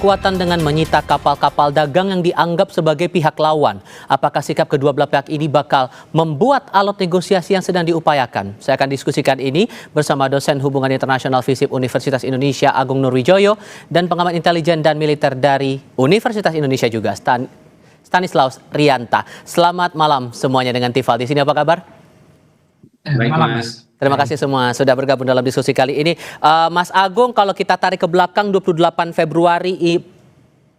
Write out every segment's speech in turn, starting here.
Kekuatan dengan menyita kapal-kapal dagang yang dianggap sebagai pihak lawan. Apakah sikap kedua belah pihak ini bakal membuat alot negosiasi yang sedang diupayakan? Saya akan diskusikan ini bersama dosen hubungan internasional FISIP Universitas Indonesia Agung Nurwijoyo dan pengamat intelijen dan militer dari Universitas Indonesia juga Stanislaus Rianta. Selamat malam semuanya dengan Tifal di sini, apa kabar? Baik, Mas. Terima kasih semua sudah bergabung dalam diskusi kali ini. Mas Agung, kalau kita tarik ke belakang 28 Februari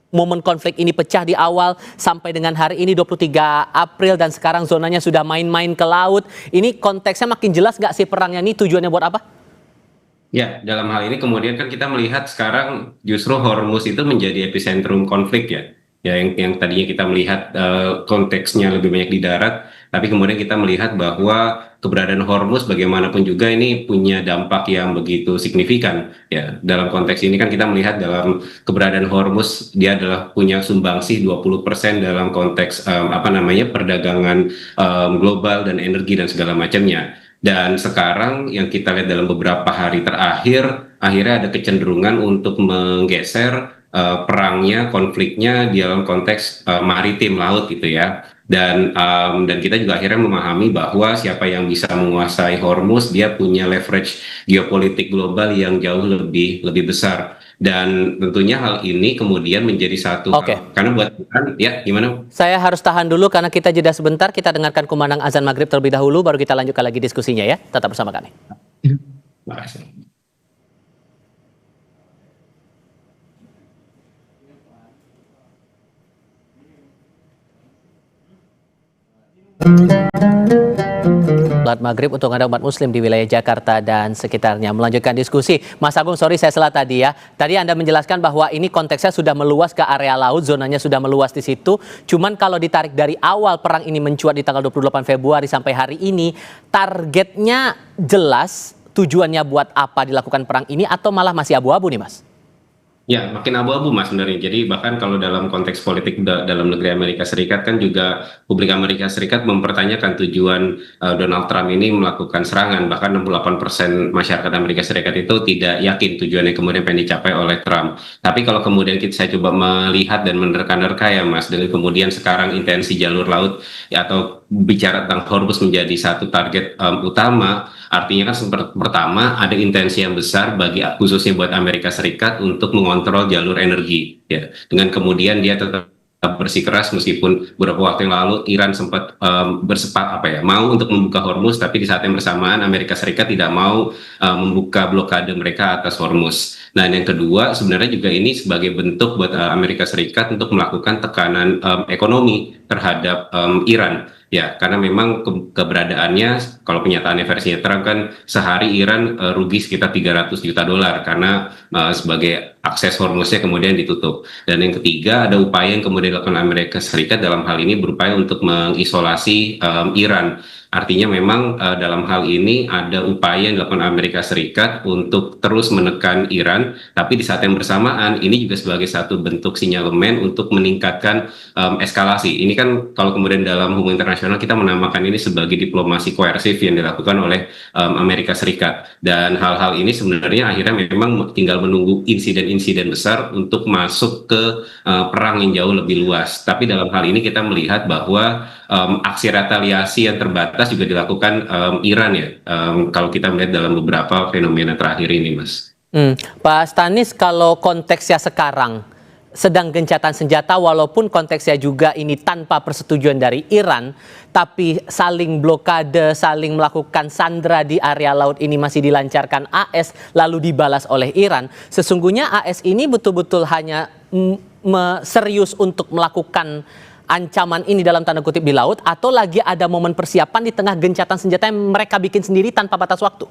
momen konflik ini pecah di awal sampai dengan hari ini 23 April dan sekarang zonanya sudah main-main ke laut. Ini konteksnya makin jelas nggak sih perangnya ini, tujuannya buat apa? Ya, dalam hal ini kemudian kan kita melihat sekarang justru Hormuz itu menjadi epicentrum konflik ya. Ya, yang tadinya kita melihat konteksnya lebih banyak di darat, tapi kemudian kita melihat bahwa keberadaan Hormuz bagaimanapun juga ini punya dampak yang begitu signifikan. Ya, dalam konteks ini kan kita melihat dalam keberadaan Hormuz dia adalah punya sumbangsih 20% dalam konteks perdagangan global dan energi dan segala macamnya. Dan sekarang yang kita lihat dalam beberapa hari terakhir, akhirnya ada kecenderungan untuk menggeser perangnya, konfliknya di dalam konteks maritim laut gitu ya. Dan kita juga akhirnya memahami bahwa siapa yang bisa menguasai Hormuz dia punya leverage geopolitik global yang jauh lebih besar. Dan tentunya hal ini kemudian menjadi satu hal. Karena buat ya gimana? Saya harus tahan dulu karena kita jeda sebentar, kita dengarkan kumandang azan maghrib terlebih dahulu, baru kita lanjutkan lagi diskusinya ya. Tetap bersama kami. Terima kasih. Salat maghrib untuk Anda umat muslim di wilayah Jakarta dan sekitarnya. Melanjutkan diskusi. Mas Agung, sorry saya salah tadi ya. Tadi Anda menjelaskan bahwa ini konteksnya sudah meluas ke area laut, zonanya sudah meluas di situ. Cuman kalau ditarik dari awal perang ini mencuat di tanggal 28 Februari sampai hari ini, targetnya jelas, tujuannya buat apa dilakukan perang ini atau malah masih abu-abu nih Mas? Ya, makin abu-abu Mas sebenarnya. Jadi bahkan kalau dalam konteks politik dalam negeri Amerika Serikat kan juga publik Amerika Serikat mempertanyakan tujuan Donald Trump ini melakukan serangan. Bahkan 68% masyarakat Amerika Serikat itu tidak yakin tujuannya kemudian pengen dicapai oleh Trump. Tapi kalau kemudian saya coba melihat dan menerka-nerka ya Mas, dan kemudian sekarang intensi jalur laut ya, atau bicara tentang Hormuz menjadi satu target utama, artinya kan pertama ada intensi yang besar bagi khususnya buat Amerika Serikat untuk mengontrol jalur energi ya, dengan kemudian dia tetap bersikeras meskipun beberapa waktu yang lalu Iran sempat mau untuk membuka Hormuz, tapi di saat yang bersamaan Amerika Serikat tidak mau membuka blokade mereka atas Hormuz. Nah, yang kedua sebenarnya juga ini sebagai bentuk buat Amerika Serikat untuk melakukan tekanan ekonomi terhadap Iran. Ya, karena memang keberadaannya, kalau pernyataannya versinya Trump kan sehari Iran rugi sekitar 300 juta dolar karena sebagai akses Hormuznya kemudian ditutup. Dan yang ketiga ada upaya yang kemudian dilakukan Amerika Serikat dalam hal ini berupaya untuk mengisolasi Iran. Artinya memang dalam hal ini ada upaya yang dilakukan Amerika Serikat untuk terus menekan Iran, tapi di saat yang bersamaan ini juga sebagai satu bentuk sinyalemen untuk meningkatkan eskalasi. Ini kan kalau kemudian dalam hubungan internasional kita menamakan ini sebagai diplomasi koersif yang dilakukan oleh Amerika Serikat. Dan hal-hal ini sebenarnya akhirnya memang tinggal menunggu insiden-insiden besar untuk masuk ke perang yang jauh lebih luas. Tapi dalam hal ini kita melihat bahwa aksi retaliasi yang terbatas juga dilakukan Iran ya, kalau kita melihat dalam beberapa fenomena terakhir ini Mas. Pak Stanis, kalau konteksnya sekarang sedang gencatan senjata walaupun konteksnya juga ini tanpa persetujuan dari Iran, tapi saling blokade, saling melakukan sandera di area laut ini masih dilancarkan AS lalu dibalas oleh Iran. Sesungguhnya AS ini betul-betul hanya serius untuk melakukan ancaman ini dalam tanda kutip di laut, atau lagi ada momen persiapan di tengah gencatan senjata yang mereka bikin sendiri tanpa batas waktu?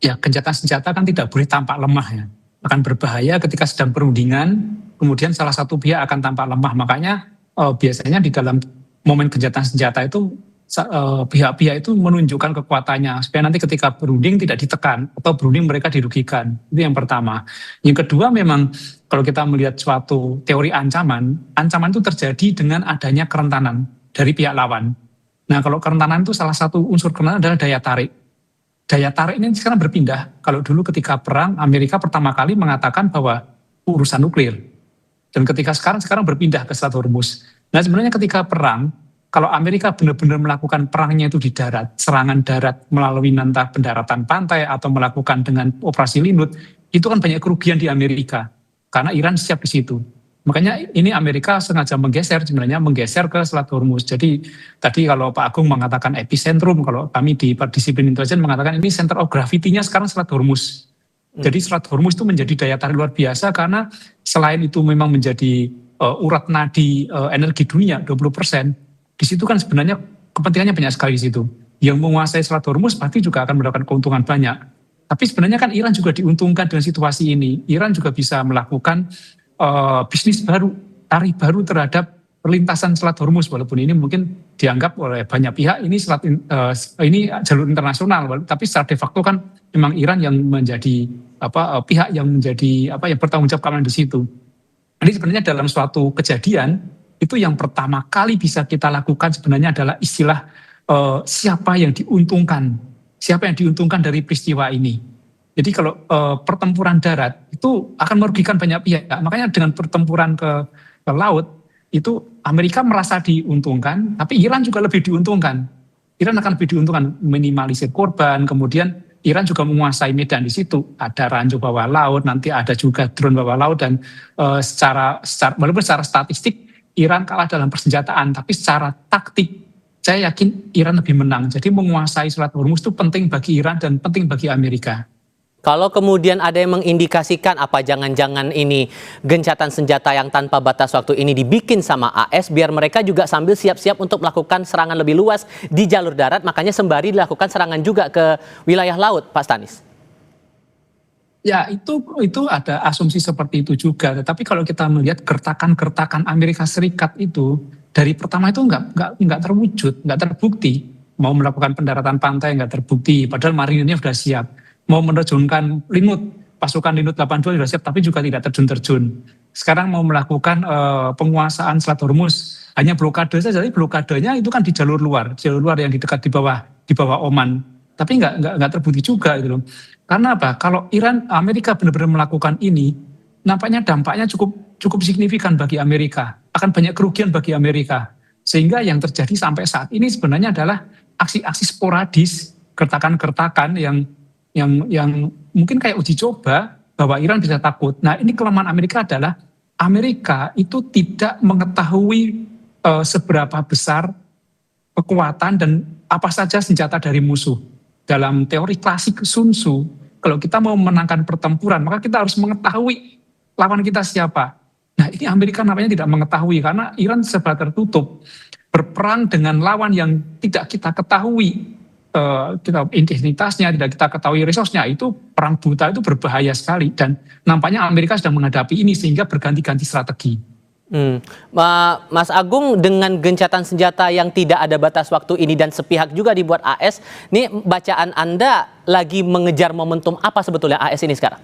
Ya, gencatan senjata kan tidak boleh tampak lemah ya. Akan berbahaya ketika sedang perundingan, kemudian salah satu pihak akan tampak lemah. Makanya biasanya di dalam momen gencatan senjata itu pihak-pihak itu menunjukkan kekuatannya supaya nanti ketika berunding tidak ditekan atau berunding mereka dirugikan. Itu yang pertama. Yang kedua, memang kalau kita melihat suatu teori ancaman itu terjadi dengan adanya kerentanan dari pihak lawan. Nah, kalau kerentanan itu salah satu unsur kerentanan adalah daya tarik. Daya tarik ini sekarang berpindah. Kalau dulu ketika perang, Amerika pertama kali mengatakan bahwa urusan nuklir. Dan ketika sekarang berpindah ke Selat Hormuz. Nah sebenarnya ketika perang, kalau Amerika benar-benar melakukan perangnya itu di darat, serangan darat melalui entah pendaratan pantai atau melakukan dengan operasi Linut, itu kan banyak kerugian di Amerika. Karena Iran siap di situ. Makanya ini Amerika sengaja menggeser ke Selat Hormuz. Jadi tadi kalau Pak Agung mengatakan epicentrum, kalau kami di disiplin intelijen mengatakan ini center of gravity-nya sekarang Selat Hormuz. Jadi Selat Hormuz itu menjadi daya tarik luar biasa karena selain itu memang menjadi urat nadi energi dunia 20%, di situ kan sebenarnya kepentingannya banyak sekali di situ. Yang menguasai Selat Hormuz pasti juga akan mendapatkan keuntungan banyak. Tapi sebenarnya kan Iran juga diuntungkan dengan situasi ini. Iran juga bisa melakukan bisnis baru, tarif baru terhadap perlintasan Selat Hormuz, walaupun ini mungkin dianggap oleh banyak pihak ini jalur internasional, tapi secara de facto kan memang Iran yang menjadi pihak yang menjadi yang bertanggung jawab keamanan di situ. Jadi sebenarnya dalam suatu kejadian itu yang pertama kali bisa kita lakukan sebenarnya adalah istilah siapa yang diuntungkan dari peristiwa ini. Jadi kalau pertempuran darat itu akan merugikan banyak pihak. Makanya dengan pertempuran ke laut itu Amerika merasa diuntungkan, tapi Iran juga lebih diuntungkan. Iran akan lebih diuntungkan minimalisir korban, kemudian Iran juga menguasai medan di situ. Ada ranjau bawah laut, nanti ada juga drone bawah laut, dan walaupun secara statistik Iran kalah dalam persenjataan, tapi secara taktik saya yakin Iran lebih menang. Jadi menguasai Selat Hormuz itu penting bagi Iran dan penting bagi Amerika. Kalau kemudian ada yang mengindikasikan apa jangan-jangan ini gencatan senjata yang tanpa batas waktu ini dibikin sama AS biar mereka juga sambil siap-siap untuk melakukan serangan lebih luas di jalur darat, makanya sembari dilakukan serangan juga ke wilayah laut, Pak Stanis. Ya itu ada asumsi seperti itu juga. Tetapi kalau kita melihat gertakan-gertakan Amerika Serikat itu dari pertama itu nggak terwujud, nggak terbukti. Mau melakukan pendaratan pantai nggak terbukti, padahal marinirnya sudah siap. Mau menerjunkan Linut, pasukan Linut 82 sudah siap, tapi juga tidak terjun-terjun. Sekarang mau melakukan penguasaan Selat Hormuz, hanya blokade saja, jadi blokadenya itu kan di jalur luar yang di dekat di bawah Oman. Tapi nggak terbukti juga gitu loh. Karena apa? Kalau Amerika benar-benar melakukan ini, nampaknya dampaknya cukup signifikan bagi Amerika, akan banyak kerugian bagi Amerika. Sehingga yang terjadi sampai saat ini sebenarnya adalah aksi-aksi sporadis, gertakan-gertakan yang mungkin kayak uji coba bahwa Iran bisa takut. Nah ini kelemahan Amerika adalah Amerika itu tidak mengetahui seberapa besar kekuatan dan apa saja senjata dari musuh. Dalam teori klasik Sun Tzu, kalau kita mau memenangkan pertempuran maka kita harus mengetahui lawan kita siapa. Nah ini Amerika nampaknya tidak mengetahui karena Iran serba tertutup. Berperang dengan lawan yang tidak kita ketahui identitasnya, tidak kita ketahui resource-nya, itu perang buta itu berbahaya sekali. Dan nampaknya Amerika sedang menghadapi ini sehingga berganti-ganti strategi. Mas Agung, dengan gencatan senjata yang tidak ada batas waktu ini dan sepihak juga dibuat AS, ini bacaan Anda lagi mengejar momentum apa sebetulnya AS ini sekarang?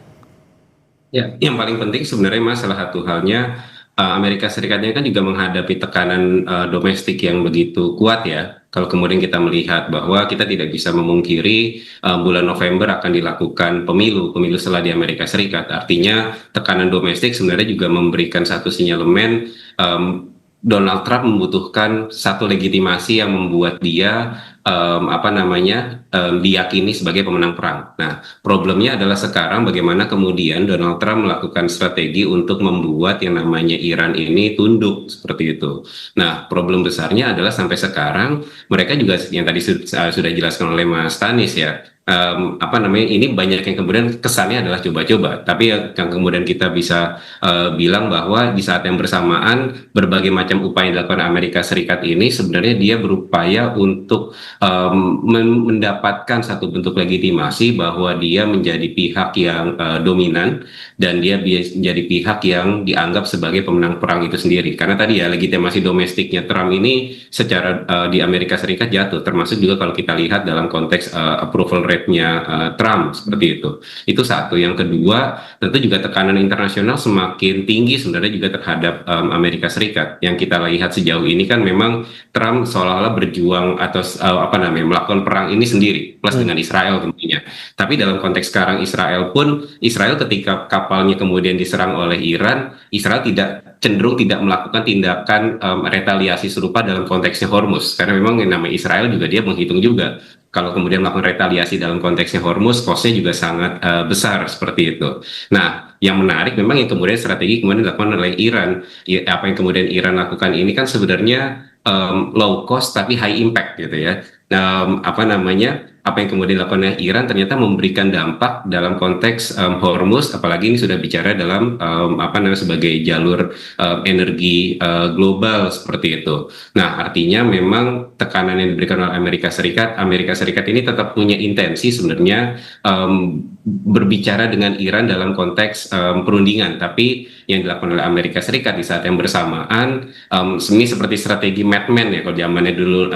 Ya, yang paling penting sebenarnya Mas, salah satu halnya Amerika Serikatnya kan juga menghadapi tekanan domestik yang begitu kuat ya. Kalau kemudian kita melihat bahwa kita tidak bisa memungkiri bulan November akan dilakukan pemilu setelah di Amerika Serikat. Artinya tekanan domestik sebenarnya juga memberikan satu sinyalemen Donald Trump membutuhkan satu legitimasi yang membuat dia diyakini sebagai pemenang perang. Nah, problemnya adalah sekarang bagaimana kemudian Donald Trump melakukan strategi untuk membuat yang namanya Iran ini tunduk seperti itu. Nah, problem besarnya adalah sampai sekarang mereka juga yang tadi sudah dijelaskan oleh Mas Stanis ya. Ini banyak yang kemudian kesannya adalah coba-coba, tapi yang kemudian kita bisa bilang bahwa di saat yang bersamaan berbagai macam upaya yang dilakukan Amerika Serikat ini sebenarnya dia berupaya untuk mendapatkan satu bentuk legitimasi bahwa dia menjadi pihak yang dominan dan dia menjadi pihak yang dianggap sebagai pemenang perang itu sendiri. Karena tadi ya legitimasi domestiknya Trump ini secara di Amerika Serikat jatuh, termasuk juga kalau kita lihat dalam konteks approval threat-nya Trump seperti itu. Itu satu. Yang kedua, tentu juga tekanan internasional semakin tinggi sebenarnya juga terhadap Amerika Serikat. Yang kita lihat sejauh ini kan memang Trump seolah-olah berjuang atau melakukan perang ini sendiri plus dengan Israel tentunya. Tapi dalam konteks sekarang Israel ketika kapalnya kemudian diserang oleh Iran, Israel cenderung tidak melakukan tindakan retaliasi serupa dalam konteksnya Hormuz, karena memang yang namanya Israel juga dia menghitung juga kalau kemudian melakukan retaliasi dalam konteksnya Hormuz, cost-nya juga sangat besar seperti itu. Nah, yang menarik memang yang kemudian strategi kemudian dilakukan oleh Iran. Apa yang kemudian Iran lakukan ini kan sebenarnya low cost tapi high impact gitu ya. Apa yang kemudian dilakukan oleh Iran ternyata memberikan dampak dalam konteks Hormuz, apalagi ini sudah bicara dalam sebagai jalur energi global seperti itu. Nah, artinya memang tekanan yang diberikan oleh Amerika Serikat ini tetap punya intensi sebenarnya berbicara dengan Iran dalam konteks perundingan, tapi yang dilakukan oleh Amerika Serikat di saat yang bersamaan ini seperti strategi Mad Men ya kalau zamannya dulu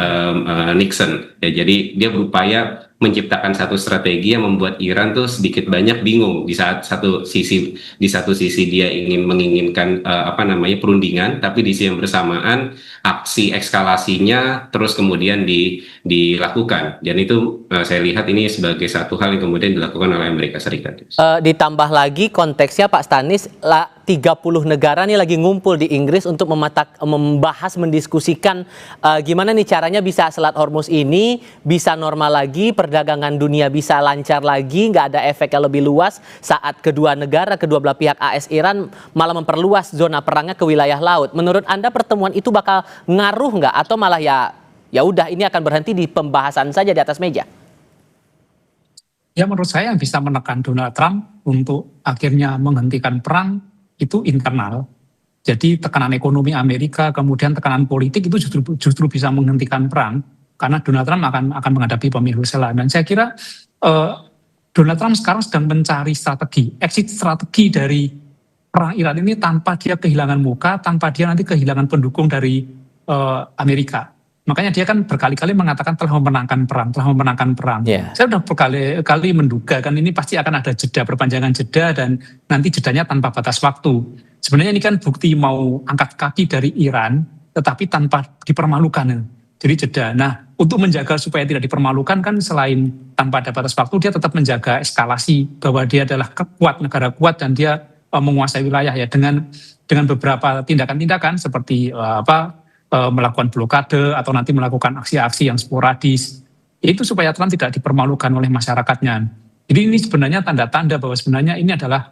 Nixon ya, jadi dia berupaya menciptakan satu strategi yang membuat Iran tuh sedikit banyak bingung di satu sisi dia menginginkan perundingan, tapi di sisi yang bersamaan aksi eskalasinya terus kemudian dilakukan, dan itu saya lihat ini sebagai satu hal yang kemudian dilakukan oleh Amerika Serikat. Ditambah lagi konteksnya Pak Stanis, 30 negara nih lagi ngumpul di Inggris untuk membahas, mendiskusikan gimana nih caranya bisa Selat Hormuz ini bisa normal lagi, perdagangan dunia bisa lancar lagi, nggak ada efek yang lebih luas saat kedua belah pihak AS Iran malah memperluas zona perangnya ke wilayah laut. Menurut Anda pertemuan itu bakal ngaruh nggak, atau malah ya udah ini akan berhenti di pembahasan saja di atas meja? Ya, menurut saya yang bisa menekan Donald Trump untuk akhirnya menghentikan perang itu internal. Jadi tekanan ekonomi Amerika, kemudian tekanan politik itu justru bisa menghentikan perang, karena Donald Trump akan menghadapi pemilu selanjutnya. Dan saya kira Donald Trump sekarang sedang mencari exit strategi dari perang Iran ini tanpa dia kehilangan muka, tanpa dia nanti kehilangan pendukung dari Amerika. Makanya dia kan berkali-kali mengatakan telah memenangkan perang. Yeah. Saya sudah berkali-kali menduga kan ini pasti akan ada perpanjangan jeda, dan nanti jedanya tanpa batas waktu. Sebenarnya ini kan bukti mau angkat kaki dari Iran, tetapi tanpa dipermalukan. Jadi jeda. Nah, untuk menjaga supaya tidak dipermalukan kan selain tanpa ada batas waktu, dia tetap menjaga eskalasi bahwa dia adalah negara kuat dan dia menguasai wilayah ya dengan beberapa tindakan-tindakan seperti melakukan blokade atau nanti melakukan aksi-aksi yang sporadis. Itu supaya Trump tidak dipermalukan oleh masyarakatnya. Jadi ini sebenarnya tanda-tanda bahwa sebenarnya ini adalah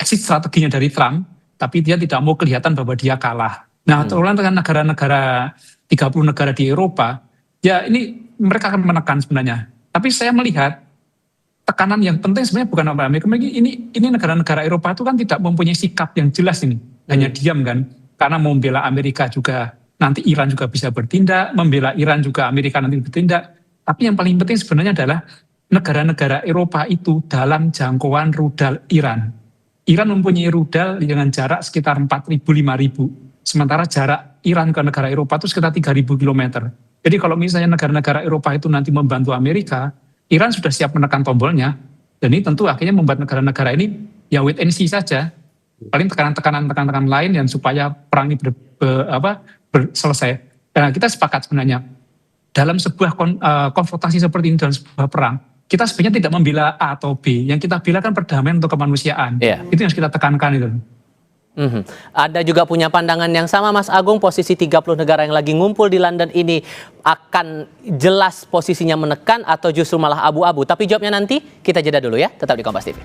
exit strateginya dari Trump, tapi dia tidak mau kelihatan bahwa dia kalah. Nah, terutama dengan negara-negara 30 negara di Eropa, ya ini mereka akan menekan sebenarnya. Tapi saya melihat tekanan yang penting sebenarnya bukan Amerika. Ini negara-negara Eropa itu kan tidak mempunyai sikap yang jelas ini, hanya diam kan. Karena membela Amerika juga nanti Iran juga bisa bertindak, membela Iran juga Amerika nanti bertindak. Tapi yang paling penting sebenarnya adalah negara-negara Eropa itu dalam jangkauan rudal Iran. Iran mempunyai rudal dengan jarak sekitar 4.000-5.000. Sementara jarak Iran ke negara Eropa itu sekitar 3.000 km. Jadi kalau misalnya negara-negara Eropa itu nanti membantu Amerika, Iran sudah siap menekan tombolnya. Dan ini tentu akhirnya membuat negara-negara ini ya wait and see saja. Paling tekanan lain yang supaya perang ini selesai. Dan kita sepakat sebenarnya dalam sebuah konfrontasi seperti ini, dalam sebuah perang, kita sebenarnya tidak membela A atau B. Yang kita bela kan perdamaian untuk kemanusiaan. Yeah. Itu yang harus kita tekankan itu. Ada juga punya pandangan yang sama Mas Agung, posisi 30 negara yang lagi ngumpul di London ini akan jelas posisinya menekan atau justru malah abu-abu? Tapi jawabnya nanti, kita jeda dulu ya, tetap di Kompas TV.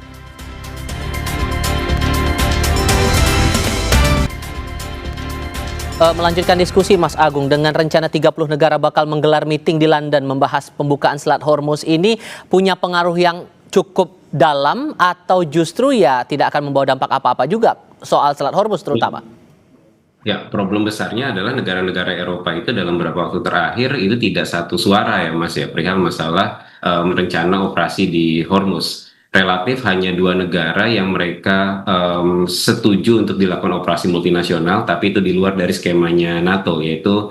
Melanjutkan diskusi Mas Agung, dengan rencana 30 negara bakal menggelar meeting di London membahas pembukaan Selat Hormuz ini punya pengaruh yang cukup dalam atau justru ya tidak akan membawa dampak apa-apa juga soal Selat Hormuz terutama? Ya, problem besarnya adalah negara-negara Eropa itu dalam beberapa waktu terakhir itu tidak satu suara ya Mas ya perihal masalah rencana operasi di Hormuz. relatif hanya dua negara yang mereka setuju untuk dilakukan operasi multinasional, tapi itu di luar dari skemanya NATO, yaitu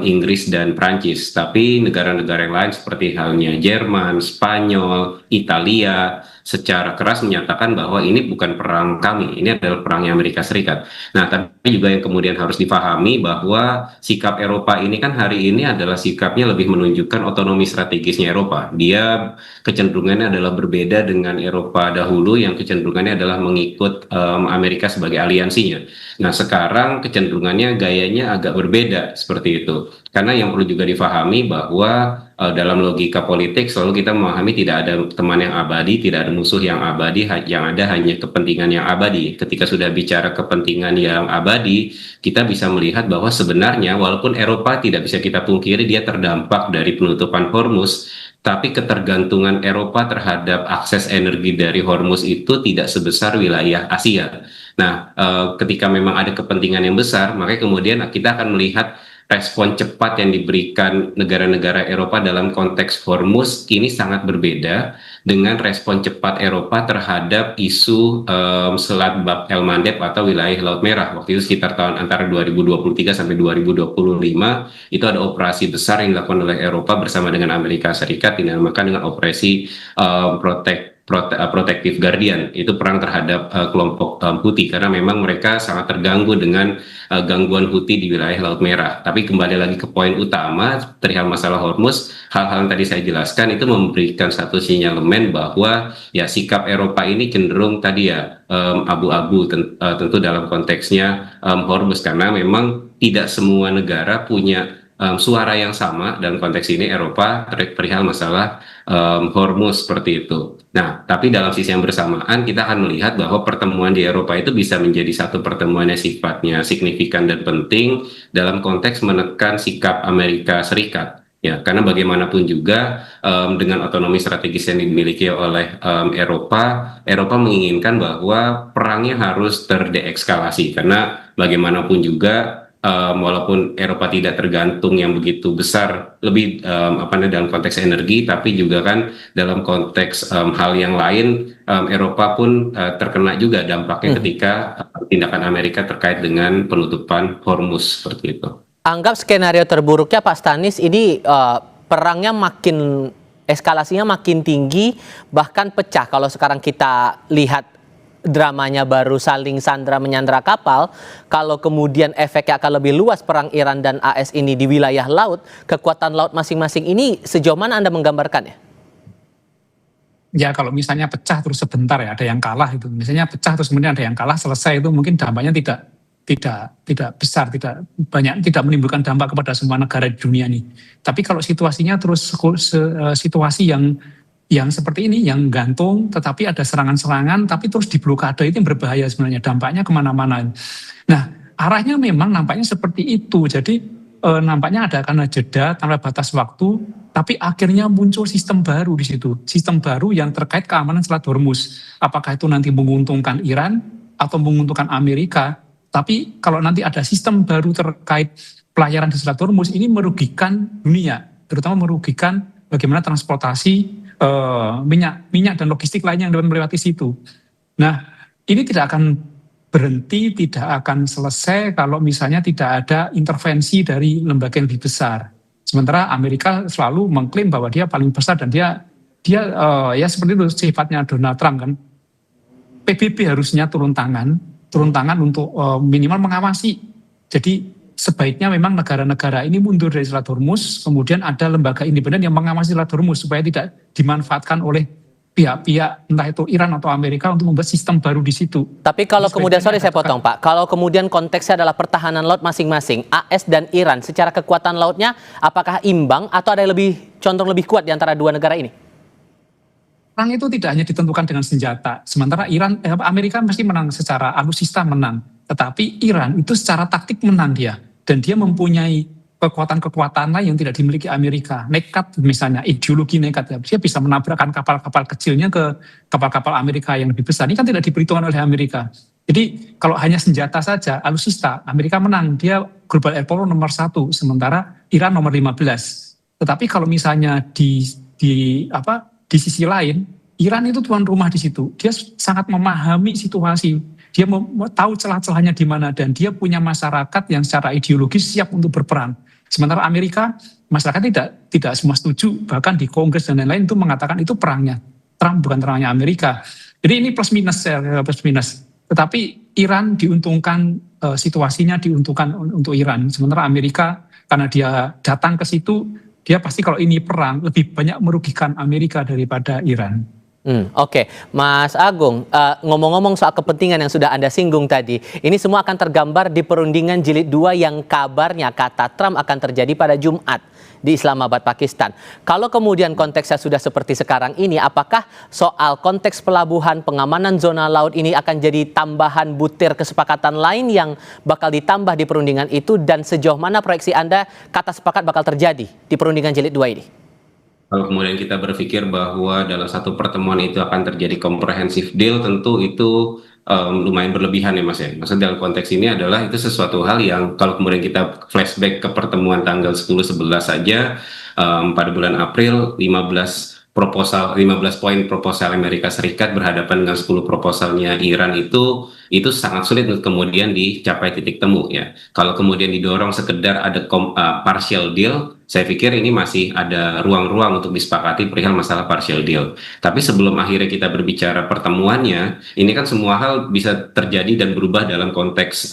Inggris dan Prancis. Tapi negara-negara yang lain seperti halnya Jerman, Spanyol, Italia secara keras menyatakan bahwa ini bukan perang kami, ini adalah perangnya Amerika Serikat. Nah, tapi juga yang kemudian harus dipahami bahwa sikap Eropa ini kan hari ini adalah sikapnya lebih menunjukkan otonomi strategisnya Eropa. Dia kecenderungannya adalah berbeda dengan Eropa dahulu yang kecenderungannya adalah mengikut Amerika sebagai aliansinya. Nah, sekarang kecenderungannya gayanya agak berbeda seperti itu. Karena yang perlu juga difahami bahwa dalam logika politik selalu kita memahami tidak ada teman yang abadi, tidak ada musuh yang abadi, yang ada hanya kepentingan yang abadi. Ketika sudah bicara kepentingan yang abadi, kita bisa melihat bahwa sebenarnya walaupun Eropa tidak bisa kita pungkiri dia terdampak dari penutupan Hormuz, tapi ketergantungan Eropa terhadap akses energi dari Hormuz itu tidak sebesar wilayah Asia. Nah, ketika memang ada kepentingan yang besar, maka kemudian kita akan melihat respon cepat yang diberikan negara-negara Eropa dalam konteks Hormuz ini sangat berbeda dengan respon cepat Eropa terhadap isu Selat Bab El Mandeb atau wilayah Laut Merah. Waktu itu sekitar tahun antara 2023 sampai 2025 itu ada operasi besar yang dilakukan oleh Eropa bersama dengan Amerika Serikat dinamakan dengan operasi Protective Guardian. Itu perang terhadap kelompok Houthi karena memang mereka sangat terganggu dengan gangguan Houthi di wilayah Laut Merah. Tapi kembali lagi ke poin utama perihal masalah Hormuz, hal-hal yang tadi saya jelaskan itu memberikan satu sinyalemen bahwa ya sikap Eropa ini cenderung tadi ya abu-abu tentu dalam konteksnya Hormuz karena memang tidak semua negara punya suara yang sama dalam konteks ini Eropa perihal masalah Hormuz seperti itu. Nah, tapi dalam sisi yang bersamaan kita akan melihat bahwa pertemuan di Eropa itu bisa menjadi satu pertemuan yang sifatnya signifikan dan penting dalam konteks menekan sikap Amerika Serikat. Ya, karena bagaimanapun juga dengan otonomi strategis yang dimiliki oleh Eropa menginginkan bahwa perangnya harus terdeeskalasi karena bagaimanapun juga walaupun Eropa tidak tergantung yang begitu besar lebih dalam konteks energi, tapi juga kan dalam konteks hal yang lain Eropa pun terkena juga dampaknya ketika tindakan Amerika terkait dengan penutupan Hormuz seperti itu. Anggap skenario terburuknya Pak Stanis ini perangnya makin eskalasinya makin tinggi bahkan pecah. Kalau sekarang kita lihat dramanya baru saling sandra menyandra kapal, kalau kemudian efeknya akan lebih luas perang Iran dan AS ini di wilayah laut, kekuatan laut masing-masing ini sejauh mana Anda menggambarkannya? Ya kalau misalnya pecah terus sebentar ya ada yang kalah itu, misalnya pecah terus kemudian ada yang kalah selesai itu mungkin dampaknya tidak besar, tidak banyak, tidak menimbulkan dampak kepada semua negara di dunia ini. Tapi kalau situasinya terus situasi yang seperti ini, yang gantung, tetapi ada serangan-serangan, tapi terus diblokade itu yang berbahaya sebenarnya, dampaknya kemana-mana. Nah, arahnya memang nampaknya seperti itu, jadi nampaknya ada karena jeda, tanpa batas waktu, tapi akhirnya muncul sistem baru di situ, sistem baru yang terkait keamanan Selat Hormuz. Apakah itu nanti menguntungkan Iran atau menguntungkan Amerika, tapi kalau nanti ada sistem baru terkait pelayaran di Selat Hormuz, ini merugikan dunia, terutama merugikan bagaimana transportasi minyak dan logistik lainnya yang dapat melewati situ. Nah, ini tidak akan berhenti, tidak akan selesai kalau misalnya tidak ada intervensi dari lembaga yang lebih besar. Sementara Amerika selalu mengklaim bahwa dia paling besar dan dia ya seperti itu sifatnya Donald Trump kan. PBB harusnya turun tangan untuk minimal mengawasi. Jadi sebaiknya memang negara-negara ini mundur dari Selat Hormuz, kemudian ada lembaga independen yang mengawasi Selat Hormuz supaya tidak dimanfaatkan oleh pihak-pihak entah itu Iran atau Amerika untuk membuat sistem baru di situ. Tapi kalau kemudian, sorry saya potong Pak, kalau kemudian konteksnya adalah pertahanan laut masing-masing, AS dan Iran secara kekuatan lautnya apakah imbang atau ada yang condong lebih kuat di antara dua negara ini? Perang itu tidak hanya ditentukan dengan senjata, sementara Amerika mesti menang secara alutsista menang, tetapi Iran itu secara taktik menang dia. Dan dia mempunyai kekuatan-kekuatan lain yang tidak dimiliki Amerika. Nekat misalnya, ideologi nekat. Dia bisa menabrakkan kapal-kapal kecilnya ke kapal-kapal Amerika yang lebih besar. Ini kan tidak diperhitungkan oleh Amerika. Jadi kalau hanya senjata saja, alutsista, Amerika menang. Dia global air power nomor 1, sementara Iran nomor 15. Tetapi kalau misalnya di sisi lain, Iran itu tuan rumah di situ. Dia sangat memahami situasi. Dia tahu celah-celahnya di mana dan dia punya masyarakat yang secara ideologis siap untuk berperan. Sementara Amerika, masyarakat tidak semua setuju. Bahkan di Kongres dan lain-lain itu mengatakan itu perangnya Trump, bukan perangnya Amerika. Jadi ini plus minus ya, plus minus. Tetapi Iran diuntungkan, situasinya diuntungkan untuk Iran. Sementara Amerika karena dia datang ke situ, dia pasti kalau ini perang lebih banyak merugikan Amerika daripada Iran. Oke. Mas Agung, ngomong-ngomong soal kepentingan yang sudah Anda singgung tadi, ini semua akan tergambar di perundingan jilid 2 yang kabarnya kata Trump akan terjadi pada Jumat di Islamabad, Pakistan. Kalau kemudian konteksnya sudah seperti sekarang ini, apakah soal konteks pelabuhan, pengamanan zona laut ini akan jadi tambahan butir kesepakatan lain yang bakal ditambah di perundingan itu, dan sejauh mana proyeksi Anda kata sepakat bakal terjadi di perundingan jilid 2 ini? Kalau kemudian kita berpikir bahwa dalam satu pertemuan itu akan terjadi comprehensive deal, tentu itu lumayan berlebihan ya Mas ya. Maksudnya dalam konteks ini adalah itu sesuatu hal yang kalau kemudian kita flashback ke pertemuan tanggal 10-11 saja, pada bulan April 15 poin proposal Amerika Serikat berhadapan dengan 10 proposalnya Iran itu sangat sulit untuk kemudian dicapai titik temu ya. Kalau kemudian didorong sekedar ada partial deal, saya pikir ini masih ada ruang-ruang untuk disepakati perihal masalah partial deal. Tapi sebelum akhirnya kita berbicara pertemuannya, ini kan semua hal bisa terjadi dan berubah dalam konteks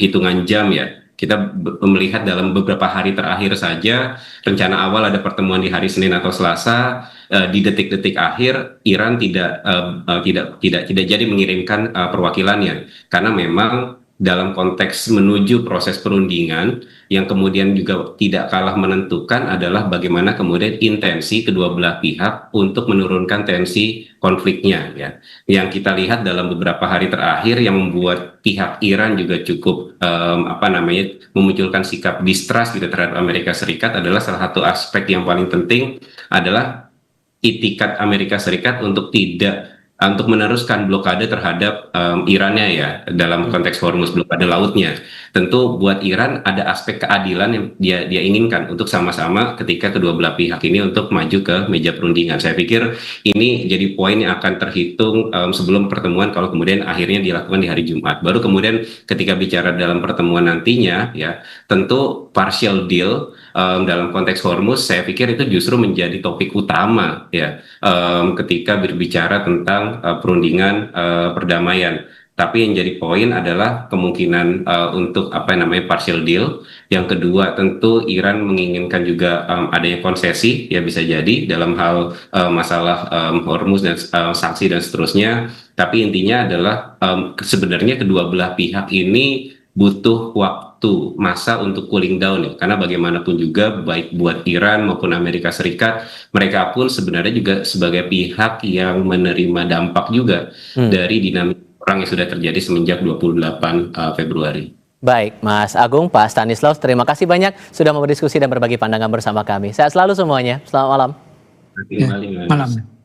hitungan jam ya. Kita melihat dalam beberapa hari terakhir saja, rencana awal ada pertemuan di hari Senin atau Selasa, di detik-detik akhir Iran tidak jadi mengirimkan perwakilannya, karena memang dalam konteks menuju proses perundingan yang kemudian juga tidak kalah menentukan adalah bagaimana kemudian intensi kedua belah pihak untuk menurunkan tensi konfliknya ya. Yang kita lihat dalam beberapa hari terakhir yang membuat pihak Iran juga cukup memunculkan sikap distrust gitu terhadap Amerika Serikat adalah salah satu aspek yang paling penting adalah itikat Amerika Serikat untuk meneruskan blokade terhadap Irannya ya, dalam konteks Hormuz, blokade lautnya. Tentu buat Iran ada aspek keadilan yang dia inginkan untuk sama-sama ketika kedua belah pihak ini untuk maju ke meja perundingan. Saya pikir ini jadi poin yang akan terhitung sebelum pertemuan kalau kemudian akhirnya dilakukan di hari Jumat. Baru kemudian ketika bicara dalam pertemuan nantinya ya, tentu partial deal dalam konteks Hormuz saya pikir itu justru menjadi topik utama ya, ketika berbicara tentang perundingan perdamaian. Tapi yang jadi poin adalah kemungkinan untuk partial deal. Yang kedua tentu Iran menginginkan juga adanya konsesi ya, bisa jadi dalam hal masalah Hormuz dan sanksi dan seterusnya. Tapi intinya adalah sebenarnya kedua belah pihak ini butuh waktu masa untuk cooling down ya, karena bagaimanapun juga baik buat Iran maupun Amerika Serikat, mereka pun sebenarnya juga sebagai pihak yang menerima dampak juga dari dinamika perang yang sudah terjadi semenjak 28 Februari. Baik, Mas Agung, Pak Stanislaus, terima kasih banyak sudah mau berdiskusi dan berbagi pandangan bersama kami. Sehat selalu semuanya. Selamat malam. Ya, malam.